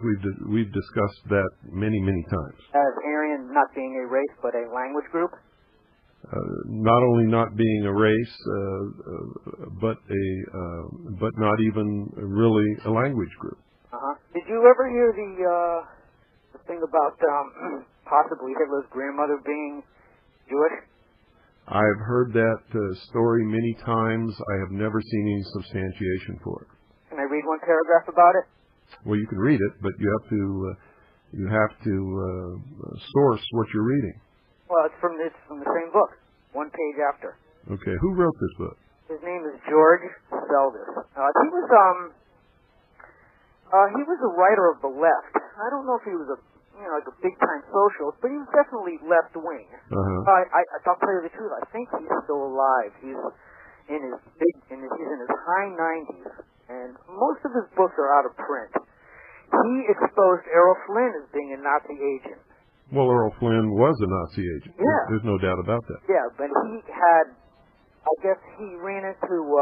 Speaker 2: we've discussed that many times.
Speaker 9: As Aryan not being a race but a language group.
Speaker 2: Not only not being a race, but not even really a language group.
Speaker 9: Did you ever hear the thing about possibly Hitler's grandmother being Jewish?
Speaker 2: I've heard that story many times. I have never seen any substantiation for it.
Speaker 9: Can I read one paragraph about it?
Speaker 2: Well, you can read it, but you have to source what you're reading.
Speaker 9: Well, it's from the same book, one page after.
Speaker 2: Okay, who wrote this book?
Speaker 9: His name is George Seldes. He was a writer of the left. I don't know if he was like a big time socialist, but he was definitely left wing. I'll tell you the truth. I think he's still alive. He's in his high 90s, and most of his books are out of print. He exposed Errol Flynn as being a Nazi agent.
Speaker 2: Well, Errol Flynn was a Nazi agent.
Speaker 9: Yeah.
Speaker 2: There's no doubt about that.
Speaker 9: Yeah, but I guess he ran into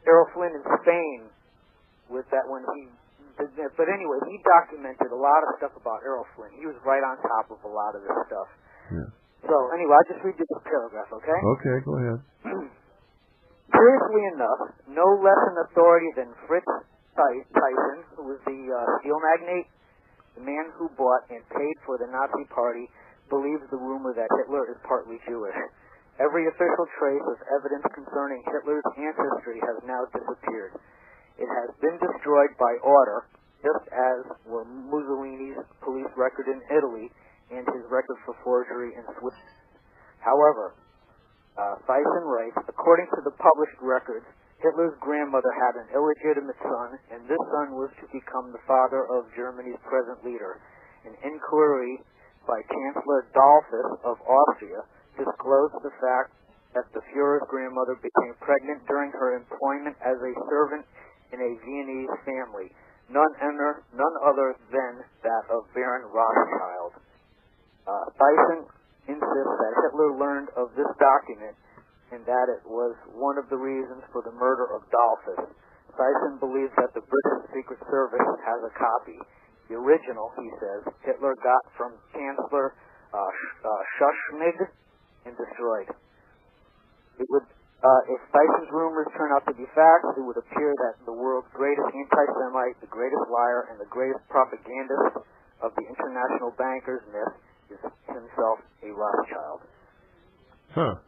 Speaker 9: Errol Flynn in Spain with that when he did that. But anyway, he documented a lot of stuff about Errol Flynn. He was right on top of a lot of this stuff.
Speaker 2: Yeah.
Speaker 9: So anyway, I'll just read you this paragraph, okay?
Speaker 2: Okay, go ahead.
Speaker 9: Curiously enough, no less an authority than Fritz Thyssen, who was the steel magnate, the man who bought and paid for the Nazi Party, believes the rumor that Hitler is partly Jewish. Every official trace of evidence concerning Hitler's ancestry has now disappeared. It has been destroyed by order, just as were Mussolini's police record in Italy and his record for forgery in Switzerland. However, Thyssen writes, according to the published records, Hitler's grandmother had an illegitimate son, and this son was to become the father of Germany's present leader. An inquiry by Chancellor Dollfuss of Austria disclosed the fact that the Führer's grandmother became pregnant during her employment as a servant in a Viennese family, none other than that of Baron Rothschild. Thyssen insists that Hitler learned of this document and that it was one of the reasons for the murder of Dollfuss. Thyssen believes that the British Secret Service has a copy. The original, he says, Hitler got from Chancellor Schuschnigg and destroyed. If Thyssen's rumors turn out to be facts, it would appear that the world's greatest anti-Semite, the greatest liar, and the greatest propagandist of the international bankers myth is himself a Rothschild.
Speaker 2: Huh.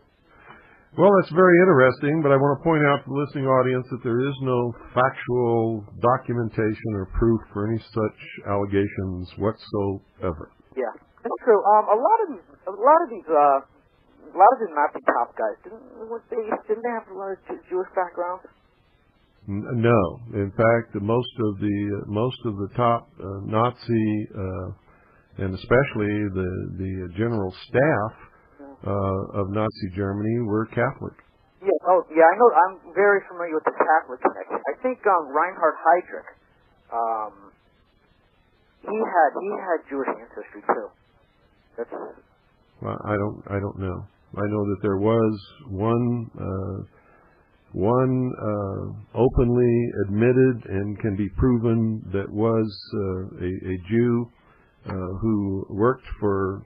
Speaker 2: Well, that's very interesting, but I want to point out to the listening audience that there is no factual documentation or proof for any such allegations whatsoever.
Speaker 9: Yeah, that's true. A lot of these Nazi top guys didn't they have a lot of Jewish backgrounds?
Speaker 2: No, in fact, most of the top Nazi and especially the general staff of Nazi Germany were Catholic.
Speaker 9: Yeah. Oh, yeah. I know. I'm very familiar with the Catholic connection. I think Reinhard Heydrich, he had Jewish ancestry too. That's.
Speaker 2: Well, I don't know. I know that there was one openly admitted and can be proven that was a Jew who worked for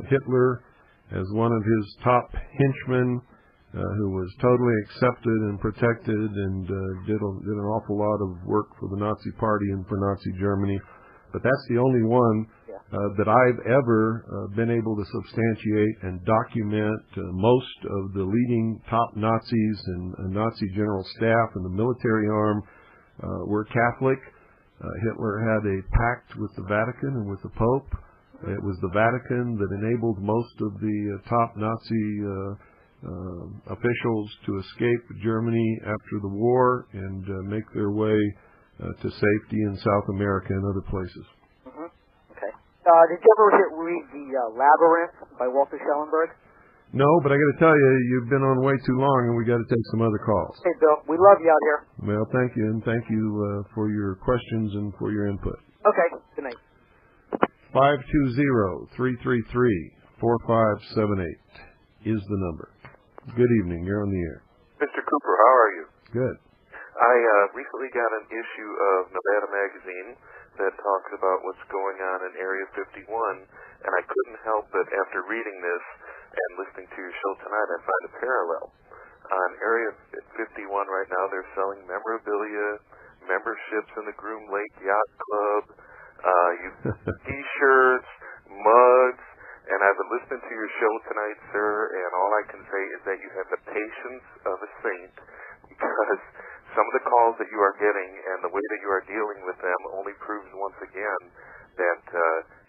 Speaker 2: Hitler as one of his top henchmen, who was totally accepted and protected and did an awful lot of work for the Nazi Party and for Nazi Germany. But that's the only one that I've ever been able to substantiate and document. Most of the leading top Nazis and Nazi general staff and the military arm were Catholic. Hitler had a pact with the Vatican and with the Pope. It was the Vatican that enabled most of the top Nazi officials to escape Germany after the war and make their way to safety in South America and other places.
Speaker 9: Mm-hmm. Okay. Did you ever read The Labyrinth by Walter Schellenberg?
Speaker 2: No, but I got to tell you, you've been on way too long, and we got to take some other calls.
Speaker 9: Hey, Bill, we love you out here.
Speaker 2: Well, thank you, and thank you for your questions and for your input.
Speaker 9: Okay. Good night.
Speaker 2: 520-333-4578 is the number. Good evening. You're on the air.
Speaker 10: Mr. Cooper, how are you?
Speaker 2: Good.
Speaker 10: I recently got an issue of Nevada Magazine that talks about what's going on in Area 51, and I couldn't help but, after reading this and listening to your show tonight, I find a parallel. On Area 51 right now, they're selling memorabilia, memberships in the Groom Lake Yacht Club, T-shirts, mugs, and I've been listening to your show tonight, sir, and all I can say is that you have the patience of a saint, because some of the calls that you are getting and the way that you are dealing with them only proves once again that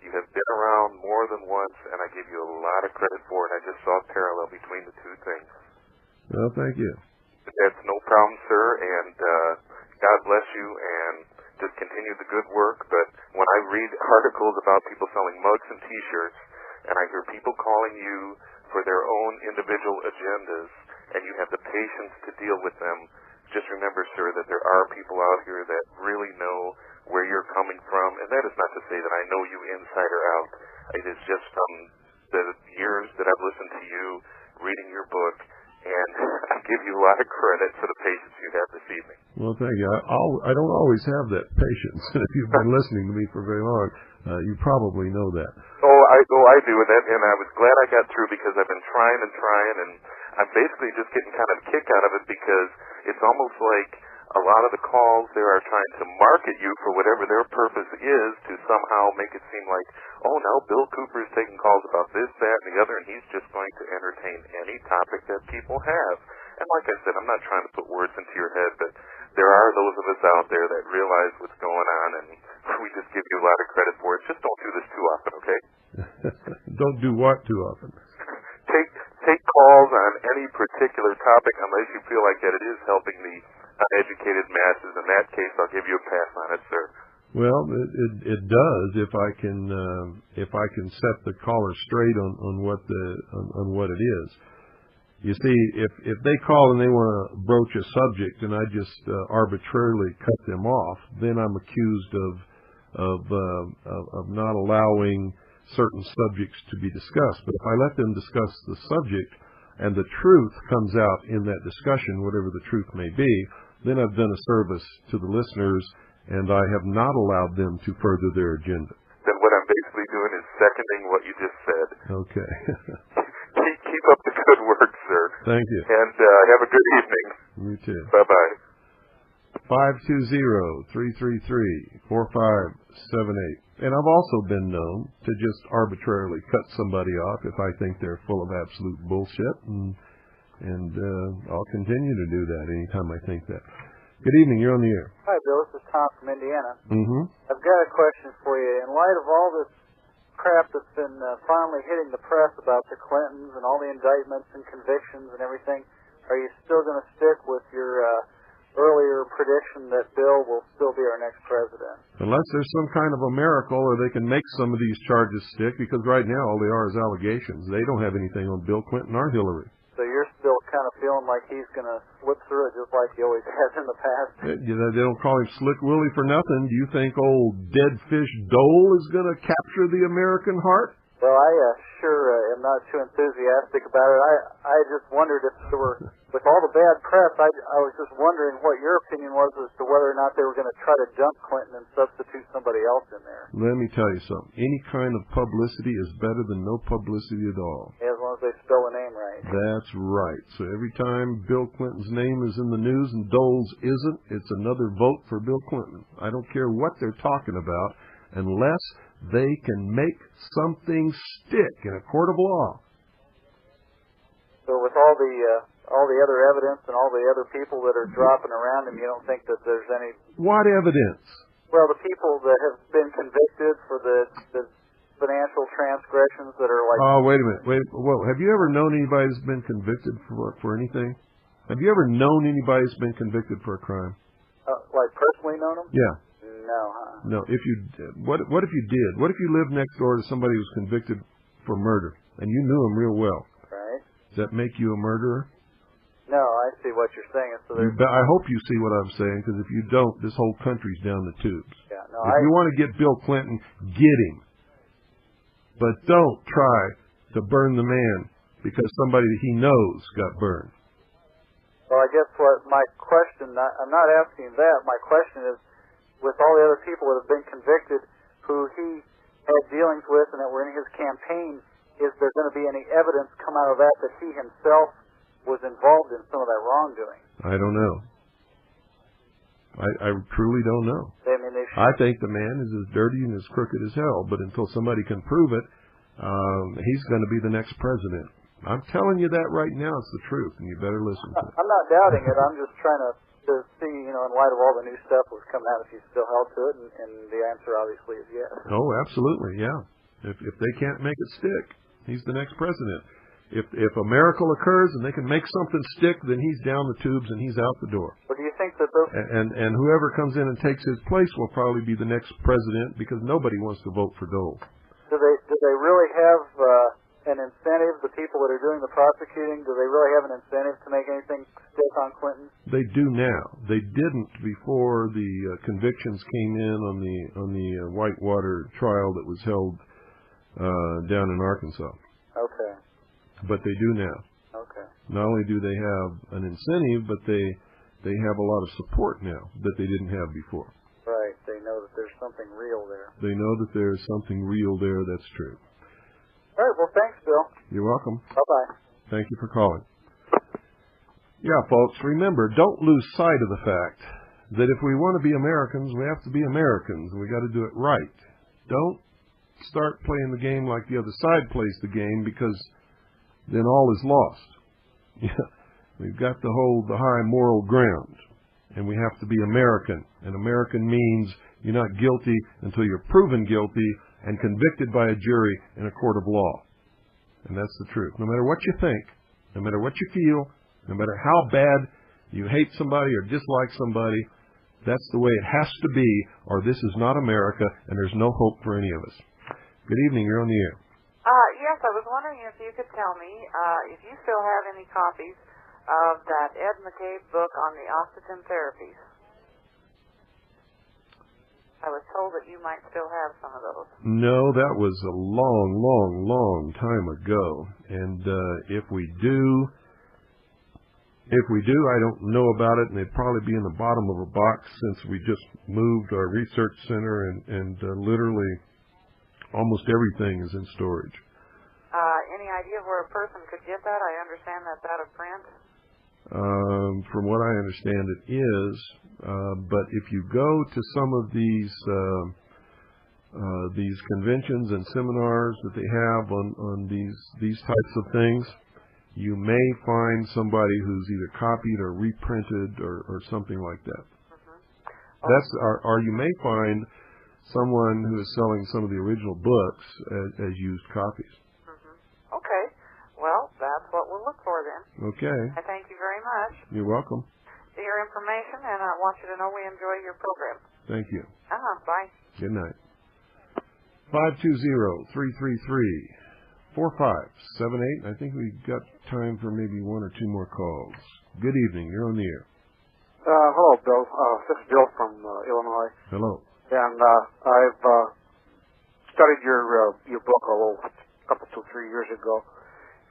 Speaker 10: you have been around more than once, and I give you a lot of credit for it. I just saw a parallel between the two things.
Speaker 2: Well, thank you.
Speaker 10: That's no problem, sir, and God bless you, and just continue the good work. But when I read articles about people selling mugs and T-shirts, and I hear people calling you for their own individual agendas, and you have the patience to deal with them, just remember, sir, that there are people out here that really know where you're coming from, and that is not to say that I know you inside or out. It is just from the years that I've listened to you, reading your book, and I give you a lot of credit for the patience you have this evening.
Speaker 2: Well, thank you. I don't always have that patience. If you've been listening to me for very long, you probably know that.
Speaker 10: I do, and I was glad I got through, because I've been trying, and I'm basically just getting kind of a kick out of it, because it's almost like a lot of the calls there are trying to market you for whatever their purpose is, to somehow make it seem like, oh, now Bill Cooper is taking calls about this, that, and the other, and he's just going to entertain any topic that people have. And like I said, I'm not trying to put words into your head, but there are those of us out there that realize what's going on, and we just give you a lot of credit for it. Just don't do this too often, okay?
Speaker 2: Don't do what too often?
Speaker 10: Take calls on any particular topic unless you feel like that it is helping the uneducated masses. In that case, I'll give you a pass on it, sir.
Speaker 2: Well, it does if I can set the caller straight on what it is. You see, if they call and they want to broach a subject and I just arbitrarily cut them off, then I'm accused of not allowing certain subjects to be discussed. But if I let them discuss the subject and the truth comes out in that discussion, whatever the truth may be, then I've done a service to the listeners, and I have not allowed them to further their agenda.
Speaker 10: Then what I'm basically doing is seconding what you just said.
Speaker 2: Okay.
Speaker 10: Keep up the good work, sir.
Speaker 2: Thank you.
Speaker 10: And have a good evening.
Speaker 2: You too.
Speaker 10: Bye-bye.
Speaker 2: 520-333-4578. And I've also been known to just arbitrarily cut somebody off if I think they're full of absolute bullshit, and I'll continue to do that anytime I think that. Good evening. You're on the air.
Speaker 11: Hi, Bill. This is Tom from Indiana.
Speaker 2: Mm-hmm.
Speaker 11: I've got a question for you. In light of all this crap that's been finally hitting the press about the Clintons and all the indictments and convictions and everything, are you still going to stick with your earlier prediction that Bill will still be our next president?
Speaker 2: Unless there's some kind of a miracle or they can make some of these charges stick, because right now all they are is allegations. They don't have anything on Bill Clinton or Hillary.
Speaker 11: So you're still kind of feeling like he's going to slip through it just like he always has in the past.
Speaker 2: They don't call him Slick Willie for nothing. Do you think old dead fish Dole is going to capture the American heart?
Speaker 11: Well, I sure am not too enthusiastic about it. I just wondered if there were, with all the bad press, I was just wondering what your opinion was as to whether or not they were going to try to dump Clinton and substitute somebody else in there.
Speaker 2: Let me tell you something. Any kind of publicity is better than no publicity at all.
Speaker 11: Yeah, as long as they spell the name right.
Speaker 2: That's right. So every time Bill Clinton's name is in the news and Dole's isn't, it's another vote for Bill Clinton. I don't care what they're talking about unless they can make something stick in a court of law.
Speaker 11: So with all the other evidence and all the other people that are dropping around him, you don't think that there's any...
Speaker 2: What evidence?
Speaker 11: Well, the people that have been convicted for the financial transgressions that are like...
Speaker 2: Oh, wait a minute. Whoa. Have you ever known anybody who's been convicted for anything? Have you ever known anybody who's been convicted for a crime?
Speaker 11: Like personally known them?
Speaker 2: Yeah.
Speaker 11: No, huh?
Speaker 2: No. What if you did? What if you lived next door to somebody who was convicted for murder and you knew him real well?
Speaker 11: Right.
Speaker 2: Does that make you a murderer?
Speaker 11: No, I see what you're saying. So
Speaker 2: I hope you see what I'm saying, because if you don't, this whole country's down the tubes.
Speaker 11: Yeah, no,
Speaker 2: if you want to get Bill Clinton, get him. But don't try to burn the man because somebody that he knows got burned.
Speaker 11: Well, I guess what my question, I'm not asking that. My question is, with all the other people that have been convicted who he had dealings with and that were in his campaign, is there going to be any evidence come out of that he himself was involved in some of that wrongdoing?
Speaker 2: I don't know. I truly don't know. I think the man is as dirty and as crooked as hell, but until somebody can prove it, he's going to be the next president. I'm telling you that right now. It's the truth, and you better listen to it.
Speaker 11: I'm not doubting it. I'm just trying to see, in light of all the new stuff that's coming out, if you still held to it, and the answer obviously is yes.
Speaker 2: Oh, absolutely, yeah. If they can't make it stick, he's the next president. If a miracle occurs and they can make something stick, then he's down the tubes and he's out the door.
Speaker 11: But do you think that those...
Speaker 2: And whoever comes in and takes his place will probably be the next president, because nobody wants to vote for Dole.
Speaker 11: Do they really have an incentive, the people that are doing the prosecuting, do they really have an incentive to make anything stick on Clinton?
Speaker 2: They do now. They didn't before the convictions came in on the Whitewater trial that was held down in Arkansas.
Speaker 11: Okay.
Speaker 2: But they do now.
Speaker 11: Okay.
Speaker 2: Not only do they have an incentive, but they have a lot of support now that they didn't have before.
Speaker 11: Right. They know that there's something real there.
Speaker 2: They know that there's something real there. That's true.
Speaker 11: All right. Well, thanks, Bill.
Speaker 2: You're welcome.
Speaker 11: Bye-bye.
Speaker 2: Thank you for calling. Yeah, folks, remember, don't lose sight of the fact that if we want to be Americans, we have to be Americans. We got to do it right. Don't start playing the game like the other side plays the game, because then all is lost. Yeah, we've got to hold the high moral ground, and we have to be American. And American means you're not guilty until you're proven guilty and convicted by a jury in a court of law. And that's the truth. No matter what you think, no matter what you feel, no matter how bad you hate somebody or dislike somebody, that's the way it has to be, or this is not America, and there's no hope for any of us. Good evening. You're on the air.
Speaker 12: Yes, I was wondering if you could tell me if you still have any copies of that Ed McCabe book on the oxygen therapies. I was told that you might still have some of those.
Speaker 2: No, that was a long time ago. And if we do, I don't know about it, and it'd probably be in the bottom of a box, since we just moved our research center, and literally almost everything is in storage.
Speaker 12: Any idea where a person could get that? I understand that's out of print.
Speaker 2: From what I understand, it is. But if you go to some of these conventions and seminars that they have on these types of things, you may find somebody who's either copied or reprinted or something like that. Mm-hmm. Or you may find someone who is selling some of the original books as used copies.
Speaker 12: Okay. Well, that's what we'll look for then.
Speaker 2: Okay.
Speaker 12: I thank you very much.
Speaker 2: You're welcome.
Speaker 12: For your information, and I want you to know we enjoy your program.
Speaker 2: Thank you.
Speaker 12: Bye.
Speaker 2: Good night. 520-333-3739. 4578. I think we've got time for maybe one or two more calls. Good evening. You're on the air.
Speaker 13: Hello, Bill. This is Bill from Illinois.
Speaker 2: Hello.
Speaker 13: And I've studied your book a couple, 2-3 years ago,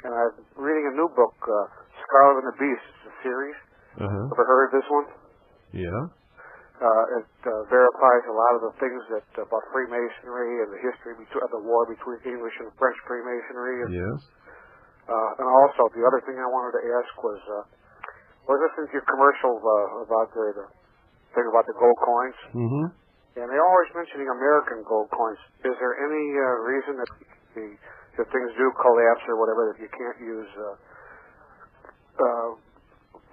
Speaker 13: and I'm reading a new book, Scarlet and the Beast. It's a series. Ever heard of this one?
Speaker 2: Yeah.
Speaker 13: It verifies a lot of the things about Freemasonry and the history of the war between English and French Freemasonry. And,
Speaker 2: yes.
Speaker 13: And also, the other thing I wanted to ask was listening to your commercial about the thing about the gold coins.
Speaker 2: Mm-hmm.
Speaker 13: And they're always mentioning American gold coins. Is there any reason that if things do collapse or whatever, that you can't use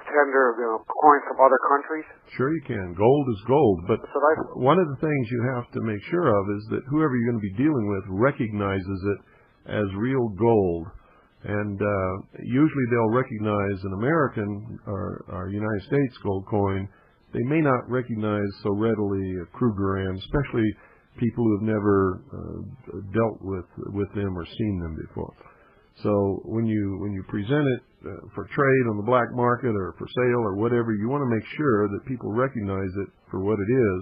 Speaker 13: tender coins from other countries?
Speaker 2: Sure you can. Gold is gold. But one of the things you have to make sure of is that whoever you're going to be dealing with recognizes it as real gold. And usually they'll recognize an American or United States gold coin. They may not recognize so readily a Krugerrand, especially people who have never dealt with them or seen them before. So when you present it for trade on the black market or for sale or whatever, you want to make sure that people recognize it for what it is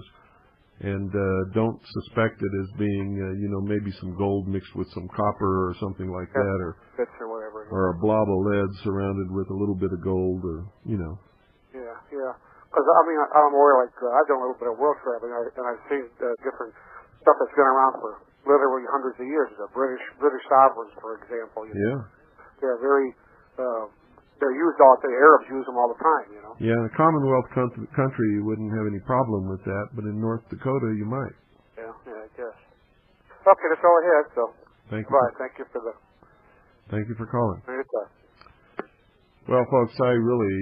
Speaker 2: and don't suspect it as being, maybe some gold mixed with some copper or something like that, or a blob of lead surrounded with a little bit of gold, or
Speaker 13: Yeah. Because I'm aware, I've done a little bit of world traveling, and I've seen different stuff that's been around for literally hundreds of years. The British sovereigns, for example. They're very they're used all. The Arabs use them all the time.
Speaker 2: Yeah, in a Commonwealth country, you wouldn't have any problem with that, but in North Dakota, you might.
Speaker 13: Yeah, I guess. Okay, that's all I had. So.
Speaker 2: Thank you.
Speaker 13: Bye. Thank you for
Speaker 2: calling.
Speaker 13: Anytime.
Speaker 2: Well, folks, I really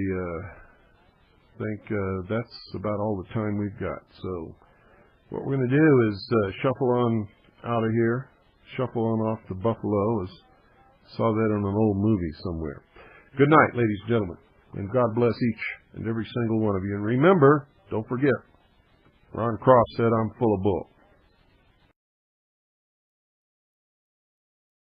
Speaker 2: think that's about all the time we've got. So what we're going to do is shuffle on out of here, shuffle on off to Buffalo. Saw that on an old movie somewhere. Good night, ladies and gentlemen, and God bless each and every single one of you. And remember, don't forget, Ron Cross said I'm full of bull.